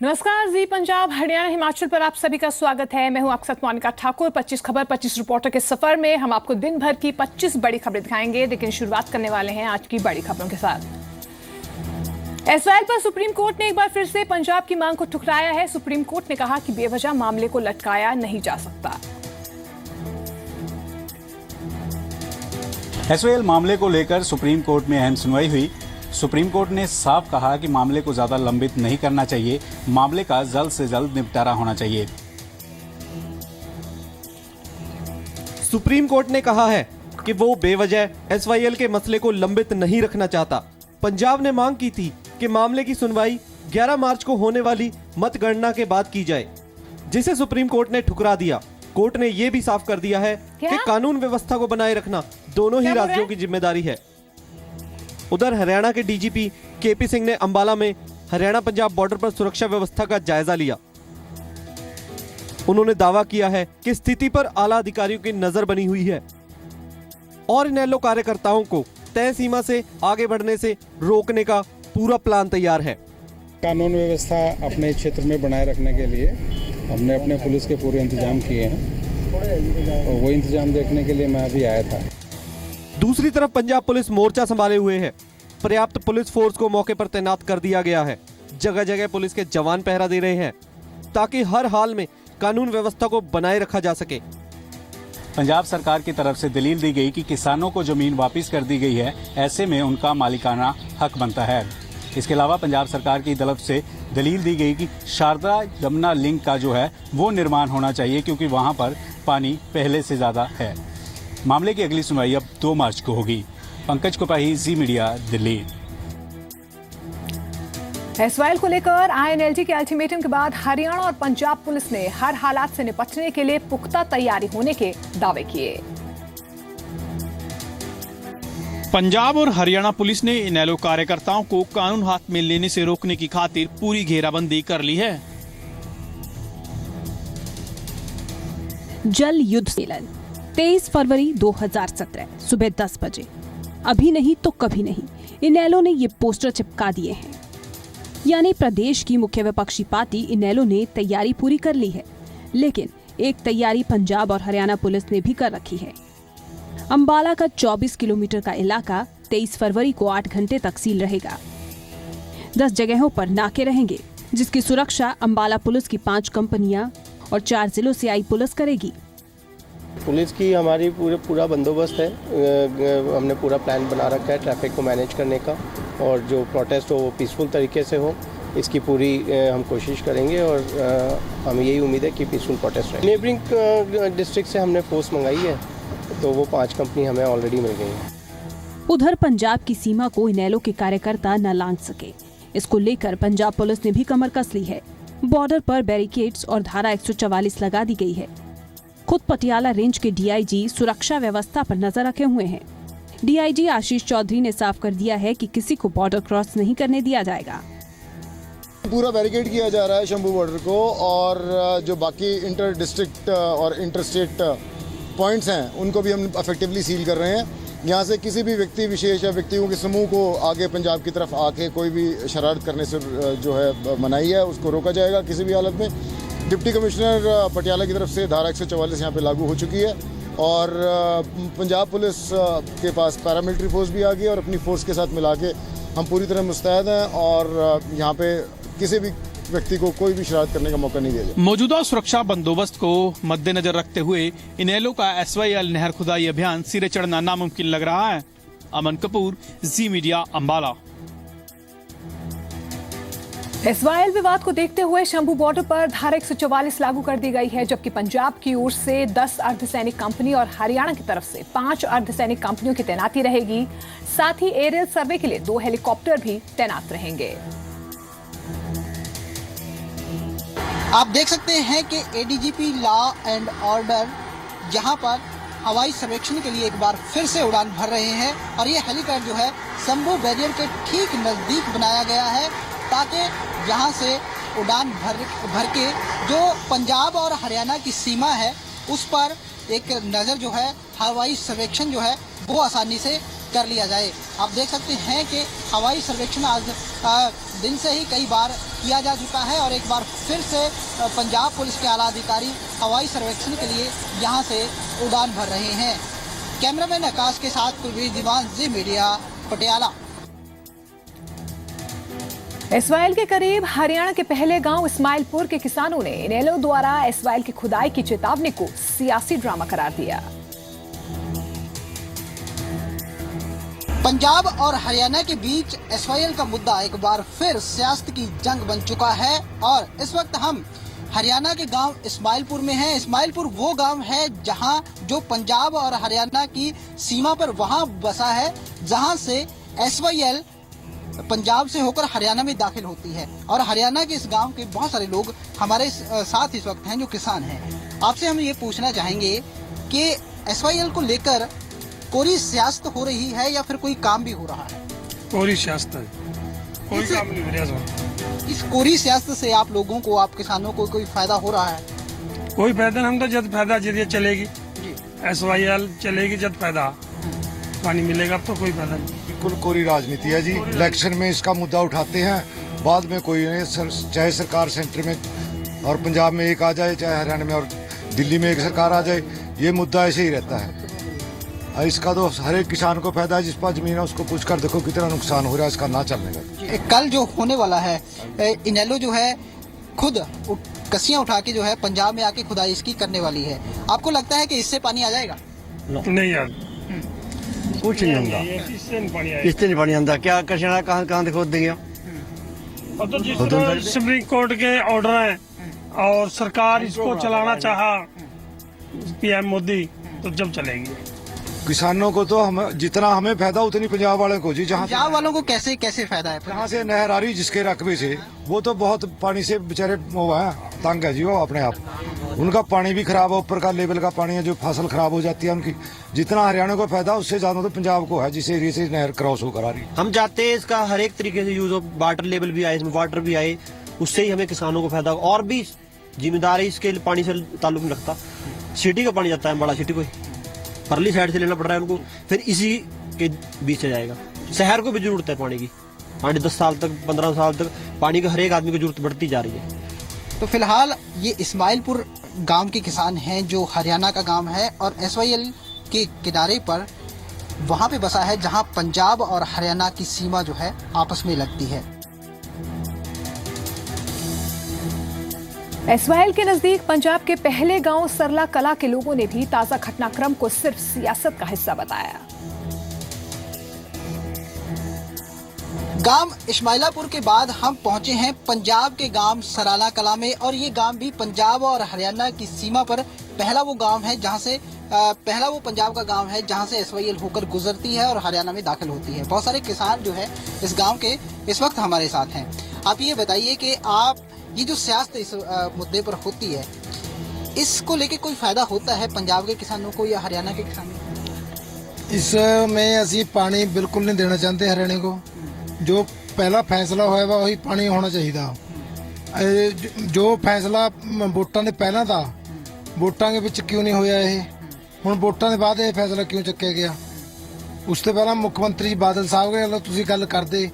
नमस्कार, जी पंजाब हरियाणा हिमाचल पर आप सभी का स्वागत है। मैं हूं अक्षत मोनिका ठाकुर। 25 खबर 25 रिपोर्टर के सफर में हम आपको दिन भर की 25 बड़ी खबरें दिखाएंगे, लेकिन शुरुआत करने वाले हैं आज की बड़ी खबरों के साथ। एसवाईएल पर सुप्रीम कोर्ट ने एक बार फिर से पंजाब की मांग को ठुकराया है। सुप्रीम कोर्ट ने कहा कि बेवजह मामले को लटकाया नहीं जा सकता। एसवाईएल मामले को लेकर सुप्रीम कोर्ट में अहम सुनवाई हुई। सुप्रीम कोर्ट ने साफ कहा कि मामले को ज्यादा लंबित नहीं करना चाहिए, मामले का जल्द से जल्द निपटारा होना चाहिए। सुप्रीम कोर्ट ने कहा है कि वो बेवजह एसवाईएल के मसले को लंबित नहीं रखना चाहता। पंजाब ने मांग की थी कि मामले की सुनवाई 11 मार्च को होने वाली मतगणना के बाद की जाए, जिसे सुप्रीम कोर्ट ने ठुकरा दिया। कोर्ट ने यह भी साफ कर दिया है कि कानून व्यवस्था को बनाए रखना दोनों ही राज्यों की जिम्मेदारी है। उधर हरियाणा के डीजीपी केपी सिंह ने अंबाला में हरियाणा पंजाब बॉर्डर पर सुरक्षा व्यवस्था का जायजा लिया। उन्होंने दावा किया है कि स्थिति पर आला अधिकारियों की नजर बनी हुई है और इनेलो कार्यकर्ताओं को तय सीमा से आगे बढ़ने से रोकने का पूरा प्लान तैयार है। कानून व्यवस्था अपने क्षेत्र में बनाए रखने के लिए हमने अपने पुलिस के पूरे इंतजाम किए हैं और वो इंतजाम देखने के लिए मैं अभी आया था। दूसरी तरफ पंजाब पुलिस मोर्चा संभाले हुए है। पर्याप्त पुलिस फोर्स को मौके पर तैनात कर दिया गया है। जगह जगह पुलिस के जवान पहरा दे रहे हैं ताकि हर हाल में कानून व्यवस्था को बनाए रखा जा सके। पंजाब सरकार की तरफ से दलील दी गई कि किसानों को जमीन वापस कर दी गई है, ऐसे में उनका मालिकाना हक बनता है। इसके अलावा पंजाब सरकार की तरफ से दलील दी गई कि शारदा यमुना लिंक का जो है वो निर्माण होना चाहिए, क्योंकि वहां पर पानी पहले से ज्यादा है। मामले की अगली सुनवाई अब 2 मार्च को होगी। पंकज कोपाही, जी मीडिया, दिल्ली। एसवाईएल को लेकर आईएनएलटी के अल्टीमेटम के बाद हरियाणा और पंजाब पुलिस ने हर हालात से निपटने के लिए पुख्ता तैयारी होने के दावे किए। पंजाब और हरियाणा पुलिस ने इनेलो कार्यकर्ताओं को कानून हाथ में लेने से रोकने की खातिर पूरी घेराबंदी कर ली है। जल युद्ध सम्मेलन 23 फरवरी 2017 सुबह 10 बजे। अभी नहीं तो कभी नहीं, इनेलो ने ये पोस्टर चिपका दिए हैं। यानी प्रदेश की मुख्य विपक्षी पार्टी इनेलो ने तैयारी पूरी कर ली है, लेकिन एक तैयारी पंजाब और हरियाणा पुलिस ने भी कर रखी है। अंबाला का 24 किलोमीटर का इलाका 23 फरवरी को 8 घंटे तक सील रहेगा। 10 जगहों पर नाके रहेंगे, जिसकी सुरक्षा अंबाला पुलिस की 5 कंपनियां और 4 जिलों से आई पुलिस करेगी। पुलिस की हमारी पूरा बंदोबस्त है। हमने पूरा प्लान बना रखा है ट्रैफिक को मैनेज करने का, और जो प्रोटेस्ट हो वो पीसफुल तरीके से हो, इसकी पूरी हम कोशिश करेंगे और हमें यही उम्मीद है कि पीसफुल प्रोटेस्ट रहे। नेबरिंग डिस्ट्रिक्ट से हमने फोर्स मंगाई है, तो वो 5 कंपनी हमें ऑलरेडी मिल गई हैं। उधर पंजाब की सीमा को इनेलो के कार्यकर्ता न लांघ सके, इसको लेकर पंजाब पुलिस ने भी कमर कस ली है। बॉर्डर पर बैरिकेड्स और धारा 144 लगा दी गई है। खुद पटियाला रेंज के डीआईजी सुरक्षा व्यवस्था पर नजर रखे हुए हैं। डीआईजी आशीष चौधरी ने साफ कर दिया है कि किसी को बॉर्डर क्रॉस नहीं करने दिया जाएगा। पूरा बैरिकेड किया जा रहा है शंभू बॉर्डर को, और जो बाकी इंटर डिस्ट्रिक्ट और इंटर स्टेट पॉइंट्स हैं उनको भी हम इफेक्टिवली सील कर रहे हैं। यहाँ से किसी भी व्यक्ति विशेष या व्यक्तियों के समूह को आगे पंजाब की तरफ आके कोई भी शरारत करने से जो है मनाही है, उसको रोका जाएगा किसी भी हालत में। डिप्टी कमिश्नर पटियाला की तरफ से धारा 144 यहाँ पे लागू हो चुकी है, और पंजाब पुलिस के पास पैरामिलिट्री फोर्स भी आ गई है, और अपनी फोर्स के साथ मिला के हम पूरी तरह मुस्तैद हैं और यहाँ पे किसी भी व्यक्ति को कोई भी शरारत करने का मौका नहीं दिया जाए। मौजूदा सुरक्षा बंदोबस्त को मद्देनजर रखते हुए इनेलो का एसवाईएल नहर खुदाई अभियान सिरे चढ़ना नामुमकिन लग रहा है। अमन कपूर, जी मीडिया, अंबाला। एसवाईएल विवाद को देखते हुए शंभू बॉर्डर पर धारा 144 लागू कर दी गई है, जबकि पंजाब की ओर से 10 अर्धसैनिक कंपनी और हरियाणा की तरफ से 5 अर्धसैनिक कंपनियों की तैनाती रहेगी। साथ ही एरियल सर्वे के लिए 2 हेलीकॉप्टर भी तैनात रहेंगे। आप देख सकते हैं कि एडीजीपी लॉ एंड ऑर्डर यहाँ पर हवाई सर्वेक्षण के लिए एक बार फिर से उड़ान भर रहे हैं, और ये हेलीपैड जो है शंभू बैरियर के ठीक नज़दीक बनाया गया है, ताकि यहाँ से उड़ान भर के जो पंजाब और हरियाणा की सीमा है उस पर एक नज़र जो है, हवाई सर्वेक्षण जो है वो आसानी से कर लिया जाए। आप देख सकते हैं कि हवाई सर्वेक्षण आज दिन से ही कई बार किया जा चुका है और एक बार फिर से पंजाब पुलिस के आला अधिकारी हवाई सर्वेक्षण के लिए यहाँ से उड़ान भर रहे हैं। कैमरामैन आकाश के साथ कुलवीर दीवान, जी मीडिया, पटियाला। एसवाइएल के करीब हरियाणा के पहले गांव इस्माइलपुर के किसानों ने इनेलो द्वारा एसवाइएल की खुदाई की चेतावनी को सियासी ड्रामा करार दिया। पंजाब और हरियाणा के बीच एसवाइएल का मुद्दा एक बार फिर सियासत की जंग बन चुका है और इस वक्त हम हरियाणा के गांव इस्माइलपुर में हैं। इस्माइलपुर वो गांव है जहां जो पंजाब और हरियाणा की सीमा पर वहां बसा है, जहां से एसवाइएल पंजाब से होकर हरियाणा में दाखिल होती है और हरियाणा के इस गांव के बहुत सारे लोग हमारे साथ इस वक्त हैं जो किसान हैं। आपसे हम ये पूछना चाहेंगे कि एसवाइएल को लेकर कोई सियासत हो रही है या फिर कोई काम भी हो रहा है? कोरी सियासत है, कोई काम नहीं हो रहा। इस कोरी सियासत से आप लोगों को, आप किसानों को कोई फायदा हो रहा है? कोई फायदा नहीं। हम तो जब फायदा जरिए चलेगी, एसवाईएल चलेगी, जब फायदा पानी मिलेगा, अब तो कोई फायदा नहीं। बिल्कुल कोरी राजनीति है जी। इलेक्शन में इसका मुद्दा उठाते हैं, बाद में कोई नहीं। चाहे सरकार सेंटर में और पंजाब में एक आ जाए, चाहे हरियाणा में और दिल्ली में एक सरकार आ जाए, ये मुद्दा ऐसे ही रहता है। इसका तो हर एक किसान को फायदा है, जिस पर जमीन है उसको पूछ कर देखो कितना नुकसान हो रहा है इसका ना चलने का। कल जो होने वाला है, इनेलो जो है खुद कसियां उठा के जो है पंजाब में आके खुदाई इसकी करने वाली है। आपको लगता है कि इससे पानी आ जाएगा? नहीं यार, कुछ नहीं होगा, इससे नहीं पानी आता। क्या कचरा कहाँ देखो देंगे। अब तो जिस तरह सुप्रीम कोर्ट के ऑर्डर हैं और सरकार इसको चलाना चाहा पीएम मोदी, तो जब चलेगी। किसानों को तो हम जितना हमें फायदा उतनी पंजाब वाले को जी। जहाँ पंजाब वालों को कैसे कैसे फायदा है? जहाँ से नहर आ रही जिसके रकबे से, वो तो बहुत पानी से बेचारे वो है, तंग है जी वो अपने आप। उनका पानी भी खराब है, ऊपर का लेवल का पानी है, जो फसल खराब हो जाती है उनकी। जितना हरियाणा को फायदा उससे ज्यादा तो पंजाब को है, जिस एरिया से नहर क्रॉस होकर आ रही। हम चाहते हैं इसका हर एक तरीके से यूज हो, वाटर लेवल भी आए, इसमें वाटर भी आए, उससे ही हमें किसानों को फायदा हो। और भी जिम्मेदारी इसके पानी से ताल्लुक नहीं रखता। सिटी का पानी जाता है, बड़ा सिटी को परली साइड से लेना पड़ रहा है उनको, फिर इसी के बीच से जाएगा। शहर को भी जरूरत है पानी की। पानी 10 साल तक, 15 साल तक पानी का हर एक आदमी को जरूरत बढ़ती जा रही है। तो फिलहाल ये इस्माइलपुर गांव के किसान हैं जो हरियाणा का गांव है और एसवाईएल के किनारे पर वहां पे बसा है जहां पंजाब और हरियाणा की सीमा जो है आपस में लगती है। एसवाइएल के नजदीक पंजाब के पहले गांव सरला कला के लोगों ने भी ताजा घटनाक्रम को सिर्फ सियासत का हिस्सा बताया। गांव इस्माइलापुर के बाद हम पहुंचे हैं पंजाब के गांव सराला कला में और ये गांव भी पंजाब और हरियाणा की सीमा पर पहला वो गांव है जहां से पहला वो पंजाब का गांव है जहां से एसवाईएल होकर गुजरती है और हरियाणा में दाखिल होती है। बहुत सारे किसान जो है इस गांव के इस वक्त हमारे साथ हैं। आप ये बताइए कि आप ये जो सियासत इस मुद्दे पर होती है, इसको लेके कोई फायदा होता है पंजाब के किसानों को या हरियाणा के किसानों को? इसमें असी पानी बिल्कुल नहीं देना चाहते हरियाणा को। जो पहला फैसला होया वा वही पानी होना चाहिए। जो फैसला वोटां दे पहला था, वोटां के विच क्यों नहीं होया ये? हुण वोटां दे बाद ये फैसला क्यों चुक्या गया? उस तो पहला मुख्यमंत्री बादल साहब के गल तुसीं गल करदे,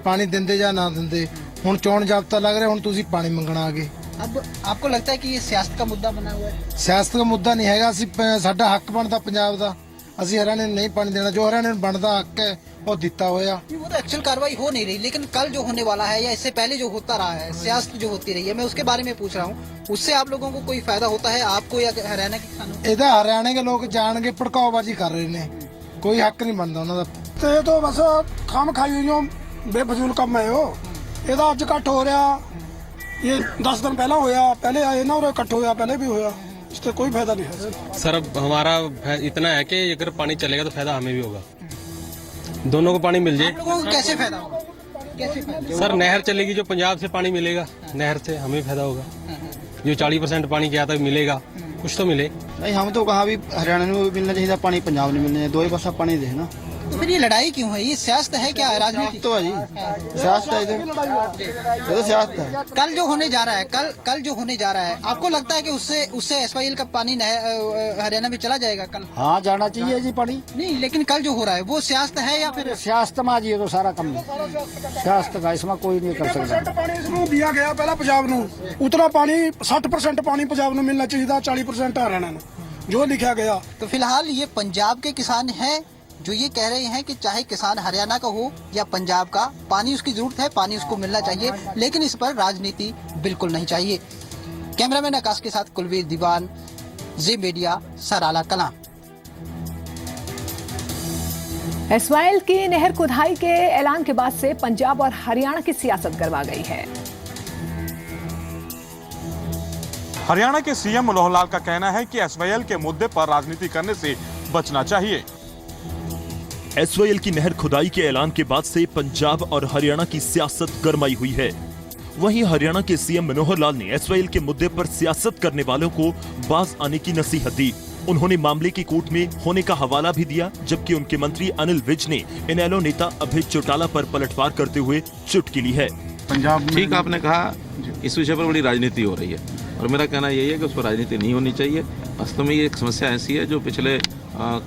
पानी दिंदे जां ना दिंदे। हुण चोण जाब्ता लग रहा, हुण तुसीं पानी मंगना आ गए। अब आपको लगता है कि ये सियासत का मुद्दा बना हुआ है? सियासत का मुद्दा नहीं हैगा। असीं साडा हक बनदा पंजाब दा, असीं हरियाणा नहीं पानी देना। जो हरियाणा बनदा हक है वो दिता होया। वो तो एक्चुअल कार्रवाई हो नहीं रही, लेकिन कल जो होने वाला है या इससे पहले जो होता रहा है, सियासत जो होती रही है, मैं उसके बारे में पूछ रहा हूँ। उससे आप लोगों को कोई फायदा होता है, आपको या हरियाणा के किसानों को? ਇਹਦਾ ਹਰਿਆਣੇ के लोग जान के भड़काऊबाजी कर रहे ने, कोई हक नहीं बनता उन्होंने। ਤੇ ਇਹ ਤਾਂ ਬਸ ਖਾਮ ਖਾਈ ਹੋਈਆਂ ਬੇਫਜ਼ੂਲ ਕੰਮ ਹੈ ਉਹ। ਇਹਦਾ ਅੱਜ ਇਕੱਠ ਹੋ ਰਿਹਾ, ਇਹ 10 दिन पहला होया, पहले आए ना और इकट्ठ होया, पहले भी होया, इससे कोई फायदा नहीं है। सर हमारा इतना है कि अगर पानी चलेगा तो फायदा हमें भी होगा, दोनों को पानी मिल जाए। लोगों को कैसे फायदा होगा? कैसे फायदा? सर नहर चलेगी, जो पंजाब से पानी मिलेगा नहर से हमें फायदा होगा। जो 40% पानी क्या था मिलेगा, कुछ तो मिले। नहीं हम तो कहा भी हरियाणा में मिलना चाहिए पानी, पंजाब नहीं मिलना चाहिए। दो ही पासा पानी दे ना, तो फिर ये लड़ाई क्यों है? ये सियासत है क्या, राजनीति? तो है जी, सियासत है, ये तो सियासत है। कल जो होने जा रहा है, कल जो होने जा रहा है, आपको लगता है कि उससे SYL का पानी हरियाणा में चला जाएगा कल? हाँ, जाना चाहिए जी पानी। नहीं, लेकिन कल जो हो रहा है वो सियासत है या फिर? सियासत में आज ये तो सारा कम सियासत का इसमें कोई नहीं कर सकता। पानी इसमें दिया गया पहला पंजाब नूं, उतना पानी 60% पानी पंजाब नूं मिलना चाहिए था, 40% हरियाणा नूं, जो लिखा गया। तो फिलहाल ये पंजाब के किसान हैं जो ये कह रहे हैं कि चाहे किसान हरियाणा का हो या पंजाब का, पानी उसकी जरूरत है, पानी उसको मिलना चाहिए, लेकिन इस पर राजनीति बिल्कुल नहीं चाहिए। कैमरामैन आकाश के साथ कुलवीर दीवान, जी मीडिया, सराला कलां। SYL की नहर खुदाई के ऐलान के बाद से पंजाब और हरियाणा की सियासत गरमा गई है। हरियाणा के CM मनोहर लाल का कहना है कि SYL के मुद्दे पर राजनीति करने से बचना चाहिए। SYL की नहर खुदाई के ऐलान के बाद से पंजाब और हरियाणा की सियासत गरमाई हुई है। वहीं हरियाणा के CM मनोहर लाल ने SYL के मुद्दे पर सियासत करने वालों को बाज आने की नसीहत दी। उन्होंने मामले की कोर्ट में होने का हवाला भी दिया, जबकि उनके मंत्री अनिल विज ने इनेलो नेता अभय चौटाला पर पलटवार करते हुए चुटकी ली है। पंजाब ठीक आपने कहा, इस विषय पर बड़ी राजनीति हो रही है और मेरा कहना यही है कि उस पर राजनीति नहीं होनी चाहिए। वास्तव में ये एक समस्या ऐसी है जो पिछले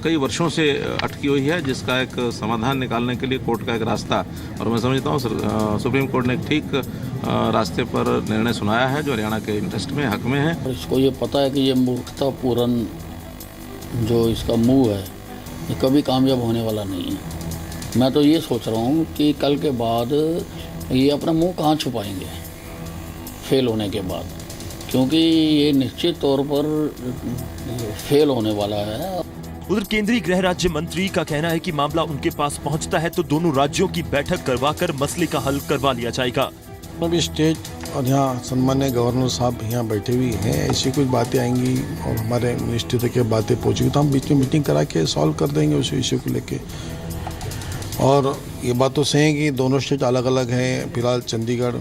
कई वर्षों से अटकी हुई है, जिसका एक समाधान निकालने के लिए कोर्ट का एक रास्ता, और मैं समझता हूँ सुप्रीम कोर्ट ने एक ठीक रास्ते पर निर्णय सुनाया है जो हरियाणा के इंटरेस्ट में, हक में है। इसको ये पता है कि ये मूर्खतापूर्ण जो इसका मूव है ये कभी कामयाब होने वाला नहीं है। मैं तो ये सोच रहा हूँ कि कल के बाद ये अपना मुंह कहाँ छुपाएंगे फेल होने के बाद, क्योंकि ये निश्चित तौर पर फेल होने वाला है। उधर केंद्रीय गृह राज्य मंत्री का कहना है कि मामला उनके पास पहुंचता है तो दोनों राज्यों की बैठक करवाकर मसले का हल करवा लिया जाएगा। अभी स्टेट और यहाँ सम्मान्य गवर्नर साहब यहाँ बैठे हुए हैं, ऐसी कुछ बातें आएंगी और हमारे मिनिस्ट्री तक बातें पहुँचेगी तो हम बीच में मीटिंग करा के सॉल्व कर देंगे उस इश्यू को लेके। और ये बात तो सही है कि दोनों स्टेट अलग अलग हैं, फिलहाल चंडीगढ़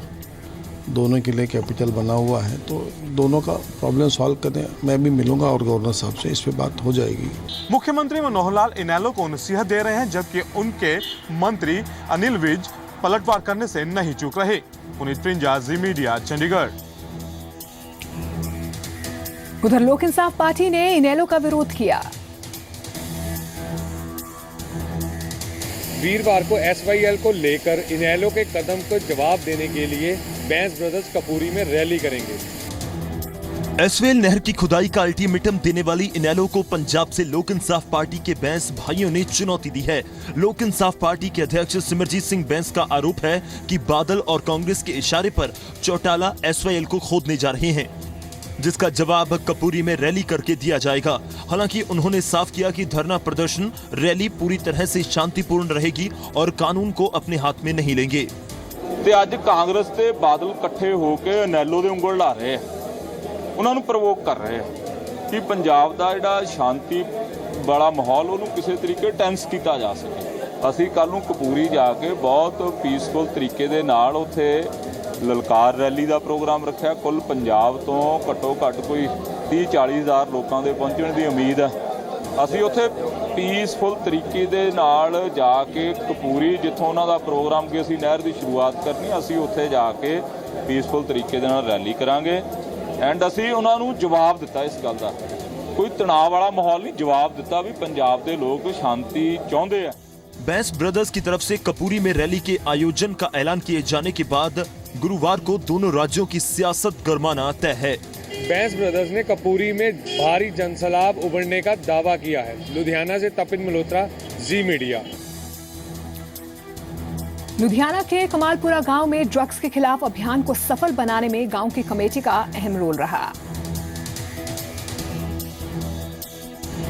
दोनों के लिए कैपिटल बना हुआ है, तो दोनों का प्रॉब्लम सॉल्व करें। मैं भी मिलूंगा और गवर्नर साहब से, इस पे बात हो जाएगी। मुख्यमंत्री मनोहर लाल इनेलो को नसीहत दे रहे हैं, जबकि उनके मंत्री अनिल विज पलटवार करने से नहीं चूक रहे। पुनीत प्रिंजा, जी मीडिया, चंडीगढ़। उधर लोक इंसाफ पार्टी ने इनेलो का विरोध किया। वीरवार को SYL को लेकर इनेलो के कदम को जवाब देने के लिए बैंस ब्रदर्स कपूरी में रैली करेंगे। SYL नहर की खुदाई का अल्टीमेटम देने वाली इनेलो को पंजाब से लोक इंसाफ पार्टी के बैंस भाइयों ने चुनौती दी है। लोक इंसाफ पार्टी के अध्यक्ष सिमरजीत सिंह बैंस का आरोप है कि बादल और कांग्रेस के इशारे पर चौटाला SYL को खोदने जा रहे हैं, जिसका जवाब कपूरी में रैली करके दिया जाएगा। हालांकि उन्होंने साफ किया कि धरना प्रदर्शन रैली पूरी तरह से शांतिपूर्ण रहेगी और कानून को अपने हाथ में नहीं लेंगे। ਤੇ ਅੱਜ ਕਾਂਗਰਸ ਤੇ ਬਾਦਲ ਇਕੱਠੇ ਹੋ ਕੇ ਇਨੈਲੋ ਦੇ ਉਂਗਲ ਲਾ ਰਹੇ ਆ, ਉਹਨਾਂ ਨੂੰ ਪ੍ਰਵੋਕ ਕਰ ਰਹੇ ਆ ਕਿ ਪੰਜਾਬ ਦਾ ਜਿਹੜਾ ਸ਼ਾਂਤੀ ਵਾਲਾ ਮਾਹੌਲ ਉਹਨੂੰ ਕਿਸੇ ਤਰੀਕੇ ਟੈਂਸ ਕੀਤਾ ਜਾ ਸਕੇ। ਅਸੀਂ ਕੱਲ ਨੂੰ ਕਪੂਰੀ ਜਾ ਕੇ ਬਹੁਤ ਪੀਸਫੁਲ ਤਰੀਕੇ ਦੇ ਨਾਲ ਉੱਥੇ ਲਲਕਾਰ ਰੈਲੀ ਦਾ ਪ੍ਰੋਗਰਾਮ ਰੱਖਿਆ। ਕੁੱਲ ਪੰਜਾਬ ਤੋਂ ਘੱਟੋ ਘੱਟ ਕੋਈ 30-40 ਹਜ਼ਾਰ ਲੋਕਾਂ ਦੇ ਪਹੁੰਚਣ ਦੀ ਉਮੀਦ ਹੈ। ਅਸੀਂ ਉੱਥੇ ਪੀਸਫੁਲ ਤਰੀਕੇ ਦੇ ਨਾਲ ਜਾ ਕੇ ਕਪੂਰੀ, ਜਿੱਥੋਂ ਉਹਨਾਂ ਦਾ ਪ੍ਰੋਗਰਾਮ ਕਿ ਅਸੀਂ ਨਹਿਰ ਦੀ ਸ਼ੁਰੂਆਤ ਕਰਨੀ, ਅਸੀਂ ਉੱਥੇ ਜਾ ਕੇ ਪੀਸਫੁਲ ਤਰੀਕੇ ਦੇ ਨਾਲ ਰੈਲੀ ਕਰਾਂਗੇ। ਐਂਡ ਅਸੀਂ ਉਹਨਾਂ ਨੂੰ ਜਵਾਬ ਦਿੱਤਾ ਇਸ ਗੱਲ ਦਾ, ਕੋਈ ਤਣਾਅ ਵਾਲਾ ਮਾਹੌਲ ਨਹੀਂ, ਜਵਾਬ ਦਿੱਤਾ ਵੀ ਪੰਜਾਬ ਦੇ ਲੋਕ ਸ਼ਾਂਤੀ ਚਾਹੁੰਦੇ ਆ। बैंस ब्रदर्स की तरफ से कपूरी में रैली के आयोजन का ऐलान किए जाने के बाद गुरुवार को दोनों राज्यों की सियासत गरमाना तय है। बैंस ब्रदर्स ने कपूरी में भारी जनसैलाब उमड़ने का दावा किया है। लुधियाना से तपिन मल्होत्रा, जी मीडिया। लुधियाना के कमालपुरा गांव में ड्रग्स के खिलाफ अभियान को सफल बनाने में गांव की कमेटी का अहम रोल रहा।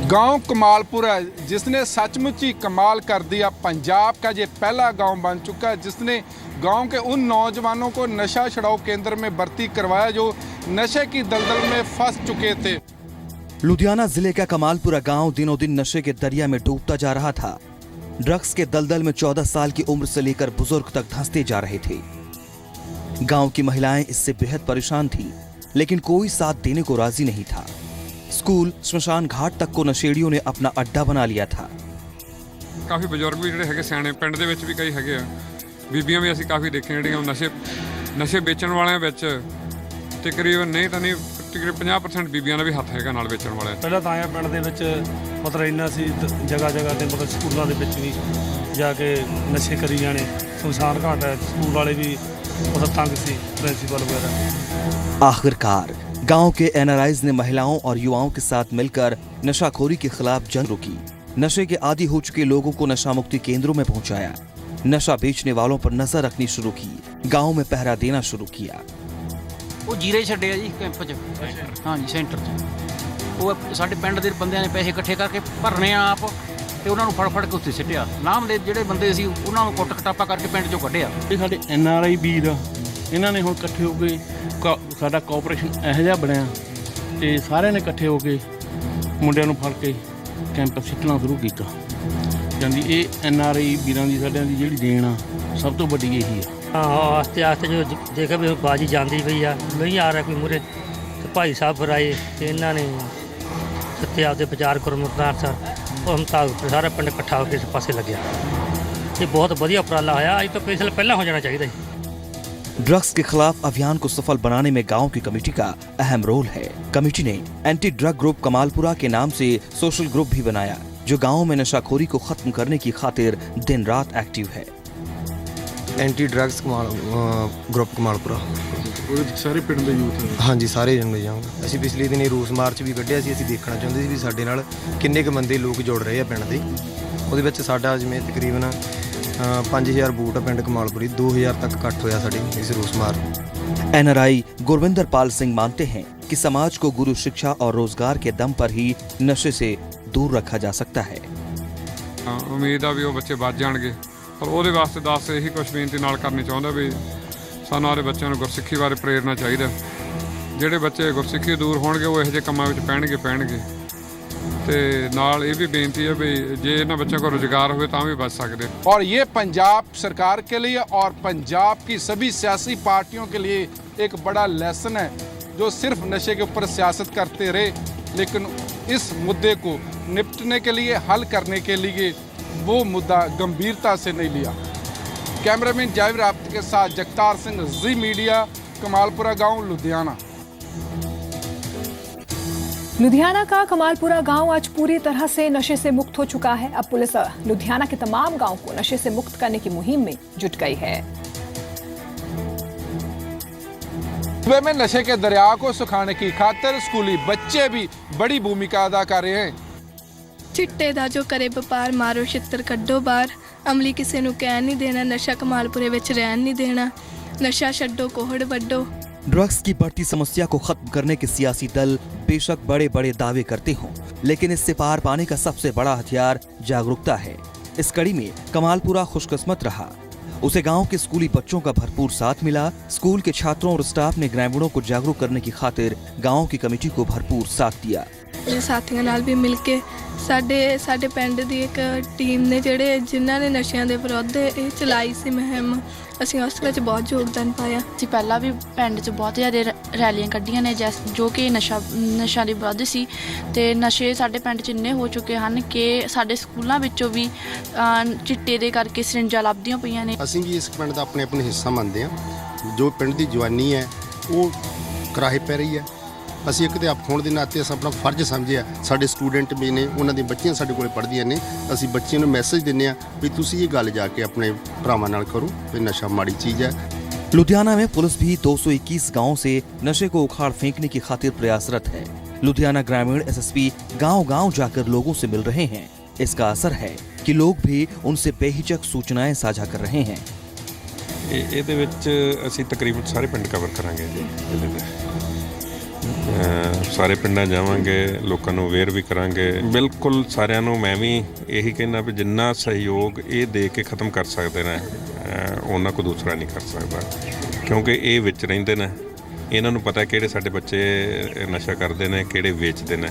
गांव कमालपुरा जिसने सचमुच ही कमाल कर दिया, पंजाब का ये पहला गांव बन चुका है जिसने गांव के उन नौजवानों को नशा छुड़ाऊ केंद्र में भर्ती करवाया जो नशे की दलदल में फंस चुके थे। लुधियाना जिले का कमालपुरा गांव दिनों दिन नशे के दरिया में डूबता जा रहा था। ड्रग्स के दलदल में 14 साल की उम्र से लेकर बुजुर्ग तक धंसते जा रहे थे। गांव की महिलाएं इससे बेहद परेशान थीं, लेकिन कोई साथ देने को राजी नहीं था। स्कूल, श्मशान घाट तक को नशेड़ियों ने अपना अड्डा बना लिया था। ਕਾਫੀ ਬਜ਼ੁਰਗ ਵੀ ਜਿਹੜੇ ਹੈਗੇ ਸਿਆਣੇ ਪਿੰਡ ਦੇ ਵਿੱਚ ਵੀ ਕਈ ਹੈਗੇ ਆ, ਬੀਬੀਆਂ ਵੀ ਅਸੀਂ ਕਾਫੀ ਦੇਖੀਆਂ ਜਿਹੜੀਆਂ ਨਸ਼ੇ ਵੇਚਣ ਵਾਲਿਆਂ ਵਿੱਚ ਤਕਰੀਬਨ ਨਹੀਂ ਤਾਂ ਨਹੀਂ ਤਕਰੀਬਨ 50% ਬੀਬੀਆਂ ਦਾ ਵੀ ਹੱਥ ਹੈਗਾ ਨਾਲ ਵੇਚਣ ਵਾਲਿਆਂ। ਪਹਿਲਾਂ ਤਾਂ ਆਇਆ ਪਿੰਡ ਦੇ ਵਿੱਚ ਮਤਲਬ ਇੰਨਾ ਸੀ ਜਗ੍ਹਾ ਜਗ੍ਹਾ ਤੇ ਮਤਲਬ ਸਕੂਲਾਂ ਦੇ ਵਿੱਚ ਵੀ ਜਾ ਕੇ ਨਸ਼ੇ ਕਰੀ ਜਾਣੇ, ਸ਼ਮਸ਼ਾਨ घाट है, स्कूल वाले भी मतलब तंग सी प्रिंसिपल वगैरह। आखिरकार गांव के एनआरआईज ने महिलाओं और युवाओं के साथ मिलकर नशाखोरी के खिलाफ जंग रोकी, नशे के आदी हो चुके लोगों को नशा मुक्ति केंद्रों में पहुंचाया, नशा बेचने वालों पर नजर रखनी शुरू की, गांव में पहरा देना शुरू किया। वो जीरे छड्डे जी कैंप च, हाँ जी सेंटर च वो साडे पिंड दे बंदिਆਂ ਨੇ ਪੈਸੇ ਇਕੱਠੇ ਕਰਕੇ ਭਰਨੇ ਆਪ ਤੇ ਉਹਨਾਂ ਨੂੰ ਫੜ ਕੇ ਉੱਥੇ ਸਿੱਟਿਆ। ਨਾਮ ਦੇ ਜਿਹੜੇ ਬੰਦੇ ਸੀ ਉਹਨਾਂ ਨੂੰ ਕੁੱਟ ਕਟਾਪਾ ਕਰਕੇ ਪਿੰਡ ਚੋਂ ਕੱਢਿਆ। ਇਹ ਸਾਡੇ ਐਨਆਰਆਈ ਵੀਰ ਇਹਨਾਂ ਨੇ ਹੁਣ ਇਕੱਠੇ ਹੋ ਕੇ ਸਾਡਾ ਕੋਆਪਰੇਸ਼ਨ ਇਹੋ ਜਿਹਾ ਬਣਿਆ ਤੇ ਸਾਰਿਆਂ ਨੇ ਇਕੱਠੇ ਹੋ ਕੇ ਮੁੰਡਿਆਂ ਨੂੰ ਫੜ ਕੇ ਕੈਂਪ ਸਿੱਟਣਾ ਸ਼ੁਰੂ ਕੀਤਾ। ਜਾਂਦੀ ਇਹ ਐਨਆਰਆਈ ਵੀਰਾਂ ਦੀ ਸਾਡਿਆਂ ਦੀ ਜਿਹੜੀ ਦੇਣ ਆ ਸਭ ਤੋਂ ਵੱਡੀ ਇਹੀ ਆ। हाँ आस्ते आस्ते जो देखा भी बाजी जाती पई आ, नहीं आ रहा कोई मुरे तो भाई साहब फिर आए तो इन्होंने सत्ते आपके विचार करो मुर्दार सर और हम तक सारा पिंड इकट्ठा होकर इस पासे लगे। ये बहुत वधिया उपराला होया, अज तो कई साल पहले हो जाना चाहिए। ड्रग्स के खिलाफ अभियान को सफल बनाने में गांव की कमेटी का अहम रोल है। कमेटी ने एंटी ड्रग ग्रुप कमालपुरा के नाम से सोशल ग्रुप भी बनाया जो गाँव में नशाखोरी को खत्म करने की खातिर दिन रात एक्टिव है। एंटी ड्रग्स ग्रुप कमालपुरा ਸਾਰੇ ਪਿੰਡ ਦੇ ਯੂਥ ਹਾਂਜੀ ਸਾਰੇ ਜਣ ਜਾਵਾਂਗੇ। ਅਸੀਂ ਪਿਛਲੇ ਦਿਨੀ ਰੂਸ ਮਾਰਚ ਵੀ ਕੱਢਿਆ ਸੀ, ਅਸੀਂ ਦੇਖਣਾ ਚਾਹੁੰਦੇ ਸੀ ਵੀ ਸਾਡੇ ਨਾਲ ਕਿੰਨੇ ਕੁ ਬੰਦੇ ਲੋਕ ਜੁੜ ਰਹੇ ਆ ਪਿੰਡ ਦੇ। ਉਹਦੇ ਵਿੱਚ ਸਾਡਾ ਜਿਵੇਂ ਤਕਰੀਬਨ 5000 ਬੂਟ ਆ ਪਿੰਡ ਕਮਾਲਪੁਰੀ, 2000 तक इकट्ठ होया साडे इस रूस मार्च। एनआरआई गुरविंदर पाल सिंह मानते हैं कि समाज को गुरु शिक्षा और रोजगार के दम पर ही नशे से दूर रखा जा सकता है। उम्मीद आ भी वो बच्चे बच जाएंगे, पर ਉਹਦੇ ਵਾਸਤੇ 10 ਇਹੀ ਕੁਝ ਬੇਨਤੀ ਨਾਲ ਕਰਨੀ ਚਾਹੁੰਦਾ ਵੀ ਸਾਨੂੰ ਆਪਣੇ ਬੱਚਿਆਂ ਨੂੰ ਗੁਰਸਿੱਖੀ ਬਾਰੇ ਪ੍ਰੇਰਨਾ ਚਾਹੀਦਾ। ਜਿਹੜੇ ਬੱਚੇ ਗੁਰਸਿੱਖੀ ਦੂਰ ਹੋਣਗੇ ਉਹ ਇਹੋ ਜਿਹੇ ਕੰਮਾਂ ਵਿੱਚ ਪੈਣਗੇ ਤੇ ਨਾਲ ਇਹ ਵੀ ਬੇਨਤੀ ਹੈ ਵੀ ਜੇ ਇਹਨਾਂ ਬੱਚਿਆਂ ਕੋਲ ਰੁਜ਼ਗਾਰ ਹੋਵੇ ਤਾਂ ਵੀ ਬਚ ਸਕਦੇ। और ये पंजाब सरकार के लिए और पंजाब की सभी सियासी पार्टियों के लिए एक बड़ा लेसन है जो सिर्फ नशे के ऊपर सियासत करते रहे, लेकिन इस मुद्दे को निपटने के लिए हल करने के लिए वो मुद्दा गंभीरता से नहीं लिया। कैमरामैन जाविर राब्त के साथ जगतार सिंह, जी मीडिया, कमालपुरा गांव, लुधियाना। लुधियाना का कमालपुरा गांव आज पूरी तरह से नशे से मुक्त हो चुका है। अब पुलिस लुधियाना के तमाम गांव को नशे से मुक्त करने की मुहिम में जुट गई है। सूबे में नशे के दरिया को सुखाने की खातिर स्कूली बच्चे भी बड़ी भूमिका अदा कर रहे हैं। चिट्टे दा जो करे व्यापार मारो छित्तर कड्डो बाहर, अमली किसी नूं कहण नहीं देना, नशा कमालपुरे विच रहण नहीं देना, नशा छड्डो कोहड़ वड्डो। ड्रग्स की बढ़ती समस्या को खत्म करने के सियासी दल बेशक बड़े बड़े दावे करते हों, लेकिन इससे पार पाने का सबसे बड़ा हथियार जागरूकता है। इस कड़ी में कमालपुरा खुशकिस्मत रहा, उसे गांव के स्कूली बच्चों का भरपूर साथ मिला। स्कूल के छात्रों और स्टाफ ने ग्रामीणों को जागरूक करने की खातिर गांव की कमेटी को भरपूर साथ दिया। साथियों नाल भी मिल के साडे पिंड दी एक टीम ने जिन्हां ने नशिਆਂ ਦੇ ਵਿਰੁੱਧ ਇਹ ਚਲਾਈ ਸੀ ਮੁਹਿੰਮ, ਅਸੀਂ ਉਸ ਵਿੱਚ ਬਹੁਤ ਯੋਗਦਾਨ ਪਾਇਆ। ਅਸੀਂ ਪਹਿਲਾਂ ਵੀ ਪਿੰਡ 'ਚ ਬਹੁਤ ਜ਼ਿਆਦਾ ਰੈਲੀਆਂ ਕੱਢੀਆਂ ਨੇ ਜੋ ਕਿ ਨਸ਼ਾ ਦੇ ਵਿਰੁੱਧ ਸੀ ਤੇ ਨਸ਼ੇ ਸਾਡੇ ਪਿੰਡ 'ਚ ਇੰਨੇ ਹੋ ਚੁੱਕੇ ਹਨ ਕਿ ਸਾਡੇ ਸਕੂਲਾਂ ਵਿੱਚੋਂ ਵੀ ਚਿੱਟੇ ਦੇ ਕਰਕੇ ਸਰਿੰਜਾਂ ਲੱਭਦੀਆਂ ਪਈਆਂ ਨੇ। ਅਸੀਂ ਵੀ ਇਸ ਪਿੰਡ ਦਾ ਆਪਣੇ ਹਿੱਸਾ ਮੰਨਦੇ ਹਾਂ। ਜੋ ਪਿੰਡ ਦੀ ਜਵਾਨੀ ਹੈ ਉਹ ਕਰਾਹੇ ਪੈ ਰਹੀ ਹੈ। ਅਸੀਂ ਇੱਕ ਤੇ ਆਪ ਹੋਣ ਦੇ ਨਾਤੇ ਅਸੀਂ ਆਪਣਾ ਫਰਜ਼ ਸਮਝਿਆ। ਸਾਡੇ ਸਟੂਡੈਂਟ ਵੀ ਨੇ, ਉਹਨਾਂ ਦੀਆਂ ਬੱਚੀਆਂ ਸਾਡੇ ਕੋਲੇ ਪੜ੍ਹਦੀਆਂ ਨੇ। ਅਸੀਂ ਬੱਚਿਆਂ ਨੂੰ ਮੈਸੇਜ ਦਿੰਦੇ ਹਾਂ ਵੀ ਤੁਸੀਂ ਇਹ ਗੱਲ ਜਾ ਕੇ ਆਪਣੇ ਭਰਾਵਾਂ ਨਾਲ ਕਰੋ ਵੀ नशा माड़ी चीज है। लुधियाना में पुलिस भी 221 गांवों से नशे को उखाड़ फेंकने की खातिर प्रयासरत है। लुधियाना ग्रामीण एसएसपी गांव-गांव जाकर लोगों से मिल रहे हैं। इसका असर है कि लोग भी उनसे बेहिचक सूचनाएं साझा कर रहे हैं। ਇਹਦੇ ਵਿੱਚ ਅਸੀਂ ਤਕਰੀਬਨ ਸਾਰੇ ਪਿੰਡ ਕਵਰ ਕਰਾਂਗੇ ਜੀ। ਸਾਰੇ ਪਿੰਡਾਂ ਜਾਵਾਂਗੇ, ਲੋਕਾਂ ਨੂੰ ਅਵੇਅਰ ਵੀ ਕਰਾਂਗੇ। ਬਿਲਕੁਲ ਸਾਰਿਆਂ ਨੂੰ ਮੈਂ ਵੀ ਇਹੀ ਕਹਿਣਾ ਵੀ ਜਿੰਨਾ ਸਹਿਯੋਗ ਇਹ ਦੇ ਕੇ ਖਤਮ ਕਰ ਸਕਦੇ ਨੇ ਉਹਨਾਂ ਕੋ ਦੂਸਰਾ ਨਹੀਂ ਕਰ ਸਕਦਾ, ਕਿਉਂਕਿ ਇਹ ਵਿੱਚ ਰਹਿੰਦੇ ਨੇ। ਇਹਨਾਂ ਨੂੰ ਪਤਾ ਕਿਹੜੇ ਸਾਡੇ ਬੱਚੇ ਨਸ਼ਾ ਕਰਦੇ ਨੇ, ਕਿਹੜੇ ਵੇਚਦੇ ਨੇ।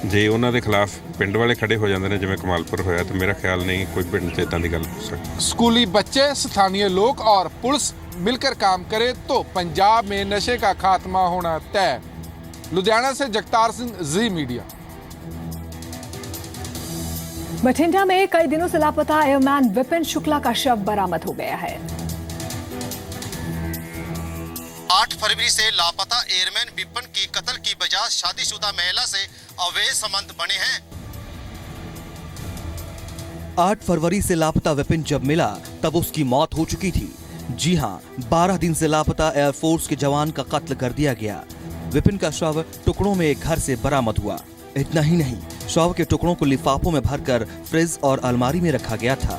ਜੇ ਉਹਨਾਂ ਦੇ ਖਿਲਾਫ ਪਿੰਡ ਵਾਲੇ ਖੜੇ ਹੋ ਜਾਂਦੇ ਨੇ ਜਿਵੇਂ ਕਮਾਲਪੁਰ ਹੋਇਆ, ਤਾਂ ਮੇਰਾ ਖਿਆਲ ਨਹੀਂ ਕੋਈ ਪਿੰਡ 'ਚ ਇਦਾਂ ਦੀ ਗੱਲ ਹੋ ਸਕਦੀ। स्कूली बच्चे, स्थानीय लोग और पुलिस मिलकर काम करे तो पंजाब में नशे का खात्मा होना तय। लुधियाना से जगतार सिंह, जी मीडिया। बठिंडा में कई दिनों से लापता एयरमैन विपिन शुक्ला का शव बरामद हो गया है। 8 फरवरी से लापता एयरमैन विपिन की कत्ल की वजह शादीशुदा महिला से अवैध संबंध बने हैं। 8 फरवरी से लापता विपिन जब मिला तब उसकी मौत हो चुकी थी। जी हां, 12 दिन से लापता एयरफोर्स के जवान का कत्ल कर दिया गया। विपिन का शव टुकड़ों में एक घर से बरामद हुआ। इतना ही नहीं, शव के टुकड़ों को लिफाफों में भरकर फ्रिज और अलमारी में रखा गया था।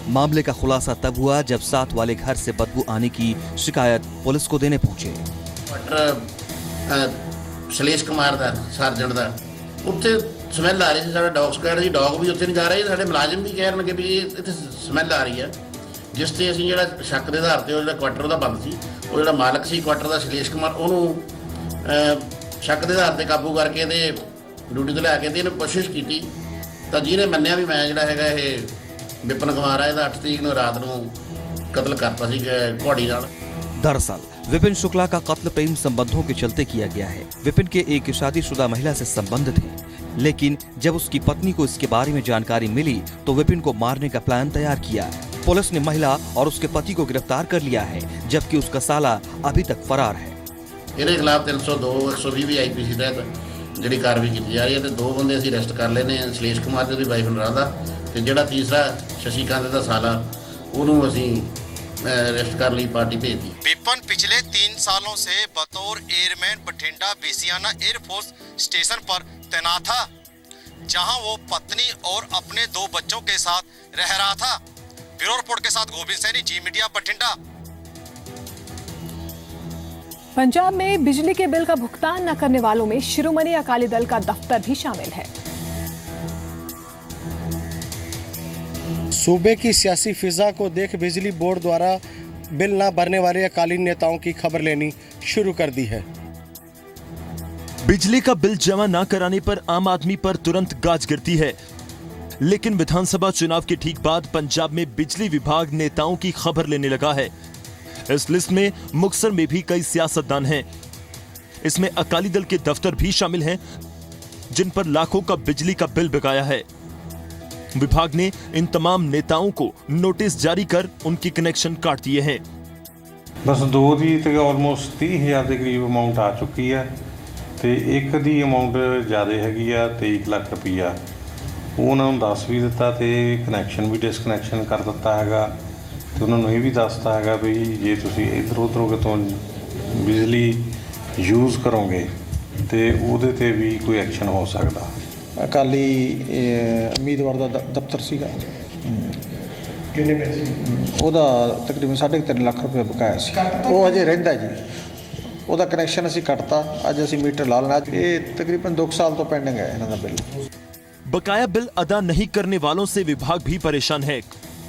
मामले का खुलासा तब हुआ जब साथ वाले घर से बदबू आने की शिकायत पुलिस को देने पहुंचे। शलेश कुमार ਦਾ ਸਰਜਣ ਦਾ ਉੱਥੇ ਸਮੈਲ ਆ ਰਹੀ ਸੀ। ਸਾਡਾ ਡੌਗ ਸਕੁਐਡ ਦੀ ਡੌਗ ਵੀ ਉੱਥੇ ਨਹੀਂ ਜਾ ਰਹੀ, ਸਾਡੇ ਮੁਲਾਜ਼ਮ ਵੀ ਕਹਿ ਰਹੇ ਕਿ ਵੀ ਇੱਥੇ ਸਮੈਲ ਆ ਰਹੀ ਹੈ, ਜਿਸ ਤੇ ਅਸੀਂ ਜਿਹੜਾ ਸ਼ੱਕ ਦੇ ਆਧਾਰ ਤੇ ਉਹ ਜਿਹੜਾ ਕੁਆਟਰ ਦਾ ਬੰਦ ਸੀ, ਉਹ ਜਿਹੜਾ ਮਾਲਕ ਸੀ ਕੁਆਟਰ ਦਾ ਸ਼ਲੇਸ਼ ਕੁਮਾਰ, ਉਹਨੂੰ ਸ਼ੱਕ ਦੇ ਆਧਾਰ ਤੇ ਕਾਬੂ ਕਰਕੇ ਤੇ ਡਿਊਟੀ ਤੋਂ ਲੈ ਕੇ ਤੇ ਇਹਨੂੰ ਕੋਸ਼ਿਸ਼ ਕੀਤੀ ਤਾਂ ਜਿਹਨੇ ਮੰਨਿਆ ਵੀ ਮੈਂ ਜਿਹੜਾ ਹੈਗਾ ਇਹ ਵਿਪਨ ਕੁਮਾਰ ਆ, ਇਹਦਾ 8 ਤਰੀਕ ਨੂੰ ਰਾਤ ਨੂੰ ਕਤਲ ਕਰਤਾ ਸੀ ਘੋੜੀ ਨਾਲ। दरअसल विपिन शुक्ला का कत्ल प्रेम संबंधों के चलते किया गया है। विपिन के एक शादीशुदा महिला से संबंध थे, लेकिन जब उसकी पत्नी को इसके बारे में जानकारी मिली तो विपिन को मारने का प्लान तैयार किया। पुलिस ने महिला और उसके पति को गिरफ्तार कर लिया है, जबकि उसका साला अभी तक फरार है। ਇਹਦੇ ਖਿਲਾਫ 302 120 ਵੀ ਆਈਪੀਸੀ ਤਹਿਤ ਜਿਹੜੀ ਕਾਰਵਾਈ ਕੀਤੀ ਜਾ ਰਹੀ ਹੈ ਤੇ 2 ਬੰਦੇ ਅਸੀਂ ਅਰੈਸਟ ਕਰ ਲਏ ਨੇ, ਸ਼ਲੇਸ਼ ਕੁਮਾਰ ਤੇ ਉਹਦੀ ਵਾਈਫ ਨਰਾਦਾ ਤੇ ਜਿਹੜਾ ਤੀਸਰਾ ਸ਼ਸ਼ੀਕਾਂਤ ਦਾ ਸਾਲਾ ਉਹਨੂੰ ਅਸੀਂ अरेस्ट कर ली, पार्टी भेज दी। विपिन पिछले 3 सालों से बतौर airman Bathinda bassiana air force station पर तैनात था, जहां वो पत्नी और अपने 2 बच्चों के साथ रह रहा था। ब्यूरो रिपोर्ट के साथ गोविंद सैनी, जी मीडिया, बठिंडा। पंजाब में बिजली के बिल का भुगतान न करने वालों में शिरोमणि अकाली दल का दफ्तर भी शामिल है। सूबे की सियासी फिजा को देख बिजली बोर्ड द्वारा बिल न भरने वाले अकाली नेताओं की खबर लेनी शुरू कर दी है। बिजली का बिल जमा न कराने पर आम आदमी पर तुरंत गाज गिरती है, लेकिन विधानसभा चुनाव के ठीक बाद पंजाब में बिजली विभाग नेताओं की खबर लेने लगा है। इस लिस्ट में मुक्तसर में भी कई सियासतदान हैं। इसमें अकाली दल के दफ्तर भी शामिल हैं, जिन पर लाखों का बिजली का बिल बकाया है। विभाग ने इन तमाम नेताओं को नोटिस जारी कर उनके कनेक्शन काट दिए हैं। बस 2 ਦੀ ਤੇ ਆਲਮੋਸਟ 30,000 ਦੇ ਕਰੀਬ ਅਮਾਉਂਟ ਆ ਚੁੱਕੀ ਹੈ ਤੇ ਇੱਕ ਦੀ ਅਮਾਉਂਟ ਜ਼ਿਆਦਾ ਹੈਗੀ ਆ 23 ਲੱਖ ਰੁਪਈਆ। ਉਹ ਉਹਨਾਂ ਨੂੰ ਦੱਸ ਵੀ ਦਿੱਤਾ ਤੇ ਕਨੈਕਸ਼ਨ ਵੀ ਡਿਸਕਨੈਕਸ਼ਨ ਕਰ ਦਿੱਤਾ ਹੈਗਾ ਤੇ ਉਹਨਾਂ ਨੂੰ ਇਹ ਵੀ ਦੱਸਤਾ ਹੈਗਾ ਵੀ ਜੇ ਤੁਸੀਂ ਇੱਧਰ ਉੱਧਰੋਂ ਕਿਤੋਂ ਬਿਜਲੀ ਯੂਜ਼ ਕਰੋਗੇ ਤੇ ਉਹਦੇ ਤੇ ਵੀ ਕੋਈ ਐਕਸ਼ਨ ਹੋ ਸਕਦਾ। ਅਕਾਲੀ ਉਮੀਦਵਾਰ ਦਾ ਦਫ਼ਤਰ ਸੀਗਾ, ਕਿੰਨੇ ਪੈਸੇ ਉਹਦਾ ਤਕਰੀਬਨ 3.5 ਲੱਖ ਰੁਪਏ ਬਕਾਇਆ ਸੀ, ਉਹ ਅਜੇ ਰਹਿੰਦਾ ਜੀ। ਉਹਦਾ ਕਨੈਕਸ਼ਨ ਅਸੀਂ ਕੱਟਤਾ, ਅੱਜ ਅਸੀਂ ਮੀਟਰ ਲਾ ਲੈਣਾ। ਇਹ ਤਕਰੀਬਨ 2 ਸਾਲ ਤੋਂ ਪੈਂਡਿੰਗ ਹੈ ਇਹਨਾਂ ਦਾ ਬਿੱਲ। बकाया बिल अदा नहीं करने वालों से विभाग भी परेशान है।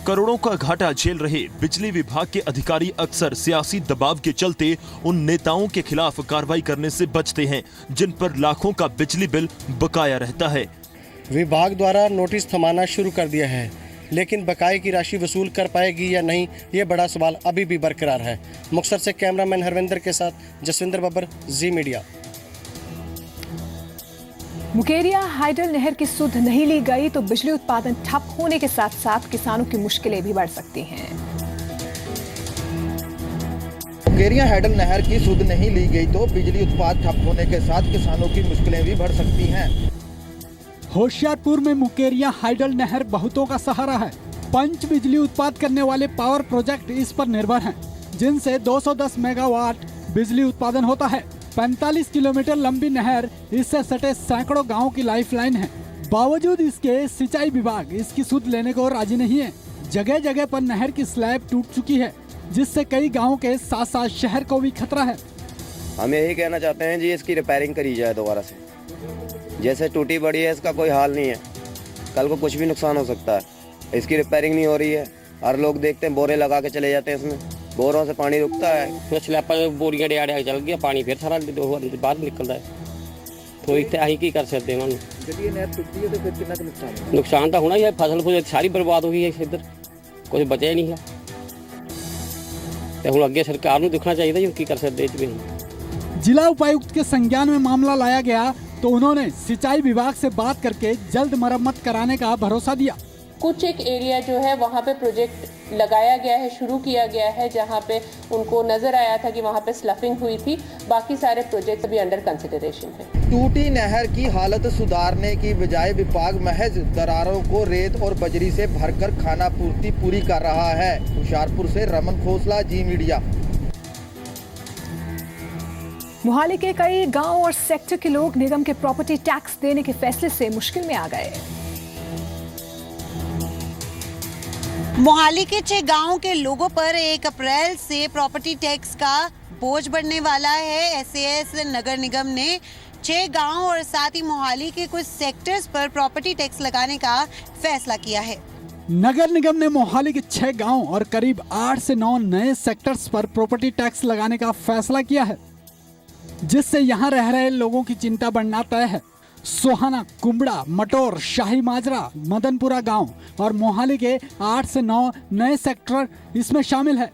करोड़ों का घाटा झेल रहे बिजली विभाग के अधिकारी अक्सर सियासी दबाव के चलते उन नेताओं के खिलाफ कार्रवाई करने से बचते हैं जिन पर लाखों का बिजली बिल बकाया रहता है। विभाग द्वारा नोटिस थमाना शुरू कर दिया है, लेकिन बकाये की राशि वसूल कर पाएगी या नहीं, ये बड़ा सवाल अभी भी बरकरार है। मुक्तसर से कैमरामैन हरविंदर के साथ जसविंदर बब्बर, जी मीडिया। मुकेरिया हाइडल नहर की सुध नहीं ली गई तो बिजली उत्पादन ठप होने के साथ साथ किसानों की मुश्किलें भी बढ़ सकती हैं। मुकेरिया हाइडल नहर की सुध नहीं ली गई तो बिजली उत्पादन ठप होने के साथ किसानों की मुश्किलें भी बढ़ सकती हैं। होशियारपुर में मुकेरिया हाइडल नहर बहुतों का सहारा है। पंच बिजली उत्पादन करने वाले पावर प्रोजेक्ट इस पर निर्भर हैं, जिनसे 210 मेगावाट बिजली उत्पादन होता है। 45 किलोमीटर लंबी नहर इससे सटे सैकड़ों गांवों की लाइफलाइन है। बावजूद इसके सिंचाई विभाग इसकी सुध लेने को राजी नहीं है। जगह जगह पर नहर की स्लैब टूट चुकी है, जिससे कई गांवों के साथ साथ शहर को भी खतरा है। हम यही कहना चाहते हैं जी, इसकी रिपेयरिंग करी जाए दोबारा से। जैसे टूटी पड़ी है, इसका कोई हाल नहीं है, कल को कुछ भी नुकसान हो सकता है। इसकी रिपेयरिंग नहीं हो रही है। हर लोग देखते हैं बोरे लगा के चले जाते हैं, इसमें बोरों से पानी रुकता है, फिर स्लैपा बोरियां डिया चल गया, पानी फिर सारा बाहर निकलता है। तो इतने अं की कर सकते हैं नुकसान तो होना ही है। फसल फुल सारी बर्बाद हो गई है, इधर कुछ बचा ही नहीं है। तो हुण अगे सरकार को देखना चाहिए जी की कर सकते। जिला उपायुक्त के संज्ञान में मामला लाया गया तो उन्होंने सिंचाई विभाग से बात करके जल्द मरम्मत कराने का भरोसा दिया। कुछ एक एरिया जो है वहाँ पे प्रोजेक्ट लगाया गया है, शुरू किया गया है, जहाँ पे उनको नजर आया था कि वहाँ पे स्लफिंग हुई थी। बाकी सारे प्रोजेक्ट अभी अंडर कंसिडरेशन है। टूटी नहर की हालत सुधारने की बजाय विभाग महज दरारों को रेत और बजरी से भरकर खाना पूर्ति पूरी कर रहा है। होशियारपुर से रमन खोसला, जी मीडिया। मोहाली के कई गांव और सेक्टर के लोग निगम के प्रॉपर्टी टैक्स देने के फैसले से मुश्किल में आ गए। मोहाली के 6 गांवों के लोगों पर 1 अप्रैल से प्रॉपर्टी टैक्स का बोझ बढ़ने वाला है। SAS नगर निगम ने 6 गांव और साथ ही मोहाली के कुछ सेक्टर्स पर प्रॉपर्टी टैक्स लगाने का फैसला किया है। नगर निगम ने मोहाली के 6 गांव और करीब 8 से 9 नए सेक्टर्स पर प्रॉपर्टी टैक्स लगाने का फैसला किया है, जिससे यहाँ रह रहे लोगों की चिंता बढ़ना तय है। सोहाना, कुंबड़ा, मटोर, शाही माजरा, मदनपुरा गांव और मोहाली के 8 से 9 नए सेक्टर इसमें शामिल है।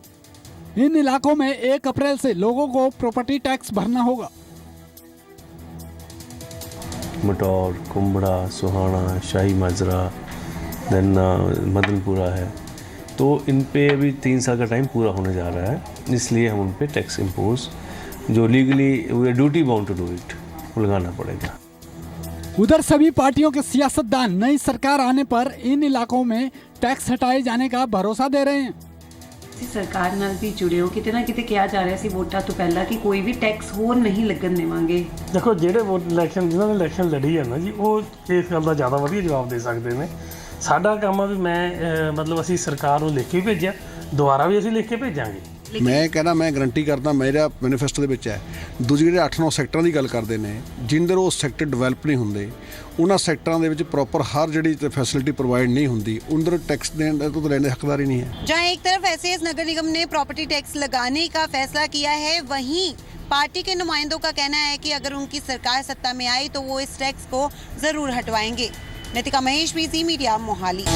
इन इलाकों में 1 अप्रैल से लोगों को प्रॉपर्टी टैक्स भरना होगा। मटौर, कुंबड़ा, सोहाना, शाही माजरा, देन मदनपुरा है, तो इन पे अभी 3 साल का टाइम पूरा होने जा रहा है, इसलिए हम उन पे टैक्स इम्पोज जो legally we are duty bound to do it लगाना पड़ेगा। उधर सभी पार्टियों के सियासतदान नई सरकार आने पर इन इलाकों में टैक्स हटाए जाने का भरोसा दे रहे हैं। सरकार नाल भी जुड़े हो किते ना किते किया जा रहा सी वोटा तो पहला कि कोई भी टैक्स होर नहीं लगन देवांगे। देखो ਜਿਹੜੇ ਵੋਟ ਇਲੈਕਸ਼ਨ ਜਿਨ੍ਹਾਂ ਨੇ ਇਲੈਕਸ਼ਨ ਲੜੀ ਹੈ ਨਾ ਜੀ, ਉਹ ਇਸ ਗੱਲ ਦਾ ਜ਼ਿਆਦਾ ਵਧੀਆ ਜਵਾਬ ਦੇ ਸਕਦੇ ਨੇ। ਸਾਡਾ ਕੰਮ ਆ ਵੀ ਮੈਂ ਮਤਲਬ ਅਸੀਂ ਸਰਕਾਰ ਨੂੰ ਲਿਖ ਕੇ ਭੇਜਿਆ, ਦੁਬਾਰਾ ਵੀ ਅਸੀਂ ਲਿਖ ਕੇ ਭੇਜਾਂਗੇ। मैं कहना, मैं गारंटी करदा मेरा मैनीफेस्टो ਦੇ है। दूजे ਜਿਹੜੇ 8-9 ਸੈਕਟਰਾਂ ਦੀ ਗੱਲ ਕਰਦੇ ਨੇ ਜਿੰਦਰ ਉਹ ਸੈਕਟਰ ਡਿਵੈਲਪ ਨਹੀਂ ਹੁੰਦੇ, ਉਹਨਾਂ ਸੈਕਟਰਾਂ ਦੇ ਵਿੱਚ ਪ੍ਰੋਪਰ ਹਰ ਜਿਹੜੀ ਫੈਸਿਲਿਟੀ ਪ੍ਰੋਵਾਈਡ ਨਹੀਂ ਹੁੰਦੀ, ਉਨਦਰ ਟੈਕਸ ਦੇਣ ਦਾ तो लेने हकदारी नहीं है। जहां एक तरफ SAS नगर निगम ने प्रॉपर्टी टैक्स लगाने का फैसला किया है, वहीं पार्टी के नुमाइंदों का कहना है कि अगर उनकी सरकार सत्ता में आई तो वो इस टैक्स को जरूर हटवाएंगे। Nitika Mahesh, BC media, Mohali.